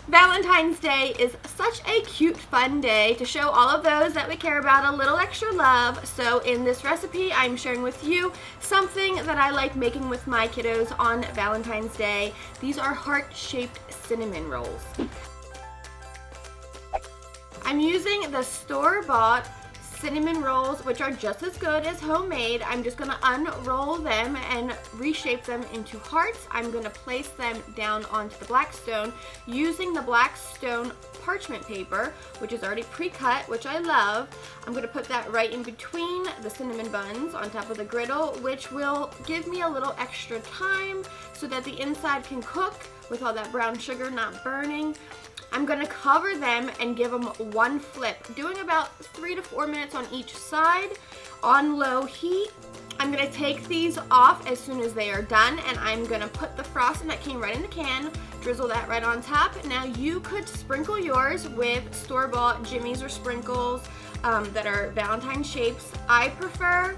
Valentine's Day is such a cute, fun day to show all of those that we care about a little extra love. So in this recipe, I'm sharing with you something that I like making with my kiddos on Valentine's Day. These are heart-shaped cinnamon rolls. I'm using the store-bought cinnamon rolls, which are just as good as homemade. I'm just gonna unroll them and reshape them into hearts. I'm gonna place them down onto the Blackstone using the Blackstone parchment paper, which is already pre-cut, which I love. I'm gonna put that right in between the cinnamon buns on top of the griddle, which will give me a little extra time so that the inside can cook with all that brown sugar not burning. I'm gonna cover them and give them one flip, doing about 3 to 4 minutes on each side on low heat. I'm gonna take these off as soon as they are done, and I'm gonna put the frosting that came right in the can, drizzle that right on top. Now you could sprinkle yours with store-bought Jimmy's or sprinkles that are Valentine shapes. I prefer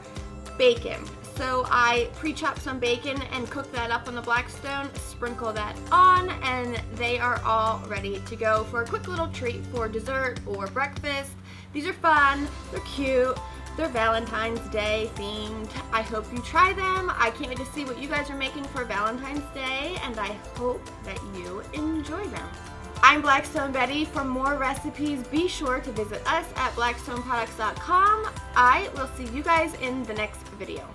bacon. So I pre-chop some bacon and cook that up on the Blackstone, sprinkle that on, and they are all ready to go for a quick little treat for dessert or breakfast. These are fun, they're cute, they're Valentine's Day themed. I hope you try them. I can't wait to see what you guys are making for Valentine's Day, and I hope that you enjoy them. I'm Blackstone Betty. For more recipes, be sure to visit us at blackstoneproducts.com. I will see you guys in the next video.